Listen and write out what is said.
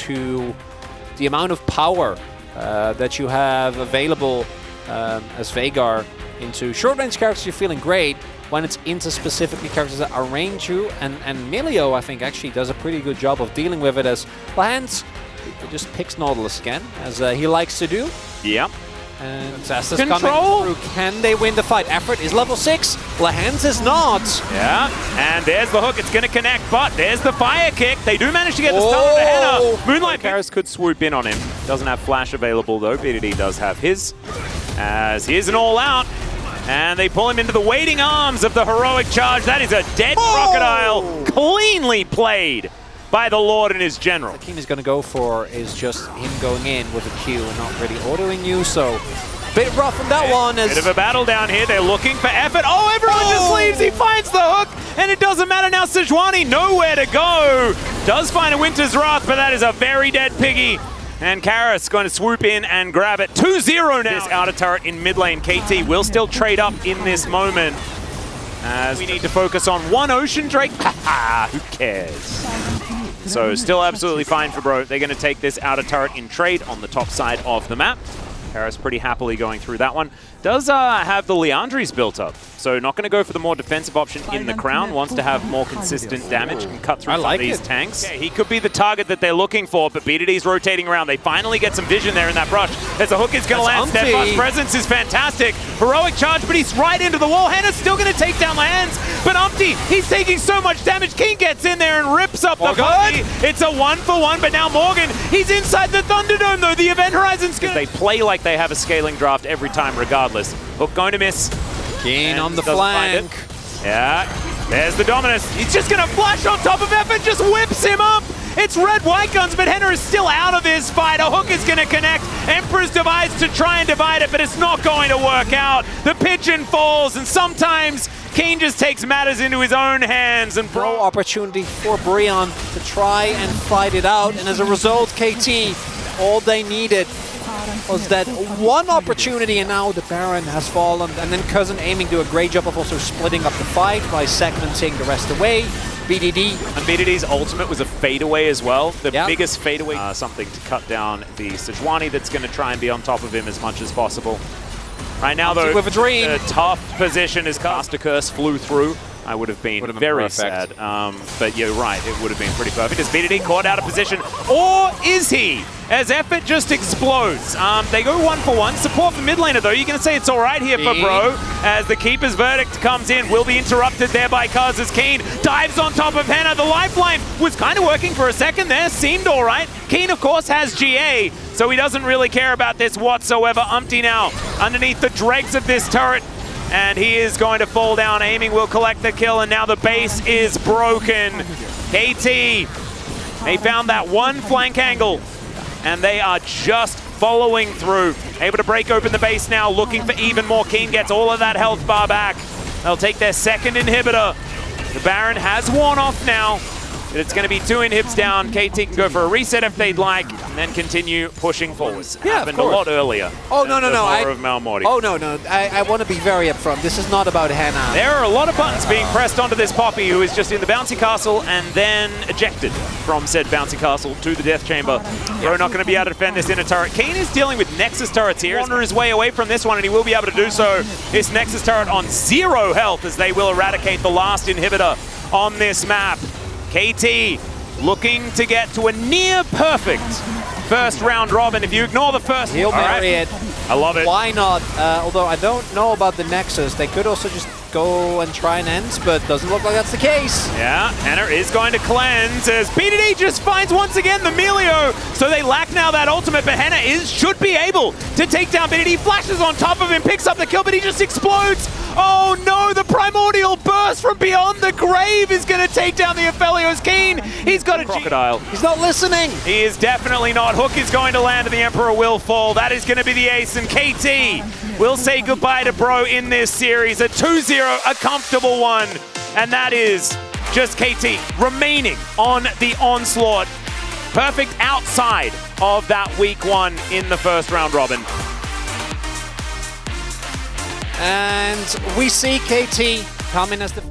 to the amount of power that you have available as Veigar into short-range characters. You're feeling great. When it's into specifically characters that arrange you, and Milio, I think, actually does a pretty good job of dealing with it, as Lahans just picks Nautilus again, as he likes to do. Yep. And Zasta's coming through. Can they win the fight? Effort is level 6. Lahans is not. Yeah, and there's the hook. It's going to connect, but there's the fire kick. They do manage to get the stun on the header. Moonlight Karis could swoop in on him. Doesn't have flash available, though. BDD does have his, as he is an all-out. And they pull him into the waiting arms of the heroic charge. That is a dead crocodile. Cleanly played by the Lord and his general. The team is going to go for is just him going in with a Q and not really autoing you. So a bit rough on that one. Bit of a battle down here. They're looking for effort. Oh, everyone just leaves. He finds the hook. And it doesn't matter now. Sejuani nowhere to go. Does find a Winter's Wrath, but that is a very dead piggy. And Karis going to swoop in and grab it. 2-0 now. This outer turret in mid lane. KT will still trade up in this moment, as we need to focus on one Ocean Drake. Haha, who cares? So still absolutely fine for Bro. They're going to take this outer turret in trade on the top side of the map. Karis pretty happily going through that one. Does have the Leandries built up, so not going to go for the more defensive option in the crown. Wants to have more consistent damage and cut through some of these tanks. Okay, he could be the target that they're looking for, but BDD's rotating around. They finally get some vision there in that brush. As the hook is going to land, Steadfast presence is fantastic. Heroic charge, but he's right into the wall. Hannah's still going to take down Lahans, but Umpty, he's taking so much damage. King gets in there and rips up the body. It's a 1-for-1, but now Morgan, he's inside the Thunderdome though. The Event Horizon's going to... They play like they have a scaling draft every time regardless. Hook going to miss. Keen on the flank. Yeah, there's the Dominus. He's just going to flash on top of Effort, just whips him up. It's red-white guns, but Henner is still out of this fight. A hook is going to connect. Emperor's Device to try and divide it, but it's not going to work out. The pigeon falls, and sometimes Keen just takes matters into his own hands. And Bro opportunity for Brion to try and fight it out, and as a result, KT, all they needed was that one opportunity, and now the Baron has fallen. And then Cousin aiming do a great job of also splitting up the fight by segmenting the rest away. BDD. And BDD's ultimate was a fadeaway as well. The biggest fadeaway. Something to cut down the Sejuani that's going to try and be on top of him as much as possible. Right now, though, with a dream. The tough position is Caster Curse flew through. I would have been very sad. But you're right, it would have been pretty perfect. Is BDD caught out of position? Or is he? As Effort just explodes. They go 1-for-1. Support for mid laner, though. You're going to say it's all right here for Bro. As the Keeper's Verdict comes in, will be interrupted there by Kaz as Keen dives on top of Henna. The lifeline was kind of working for a second there. Seemed all right. Keen, of course, has GA, so he doesn't really care about this whatsoever. Umpty now underneath the dregs of this turret. And he is going to fall down. Aiming will collect the kill, and now the base is broken. KT, they found that one flank angle, and they are just following through. Able to break open the base now, looking for even more. Keen gets all of that health bar back. They'll take their second inhibitor. The Baron has worn off now. But it's going to be 2 inhibs down. KT can go for a reset if they'd like, and then continue pushing forwards. Yeah, happened a lot earlier. Oh, no. Oh, no. I want to be very upfront. This is not about Hannah. There are a lot of buttons being pressed onto this Poppy, who is just in the bouncy castle and then ejected from said bouncy castle to the death chamber. Bro not going to be able to defend this inner turret. Keen is dealing with Nexus turrets here. Wander his way away from this one, and he will be able to do so. This Nexus turret on 0 health, as they will eradicate the last inhibitor on this map. KT looking to get to a near perfect first round robin. If you ignore the first, he'll marry it. I love it. Why not? Although I don't know about the Nexus. They could also just go and try and end, but doesn't look like that's the case. Yeah, Henner is going to cleanse as BDD just finds once again the Melio. So they lack now that ultimate, but Henner should be able to take down BDD. Flashes on top of him, picks up the kill, but he just explodes. Oh no, the primordial burst from beyond the grave is going to take down the Aphelios. Keen, he's got a crocodile. He's not listening. He is definitely not. Hook is going to land and the Emperor will fall. That is going to be the ace, and KT will say goodbye to Bro in this series. A 2-0, a comfortable one, and that is just KT remaining on the onslaught. Perfect outside of that week 1 in the first round robin. And we see KT coming as the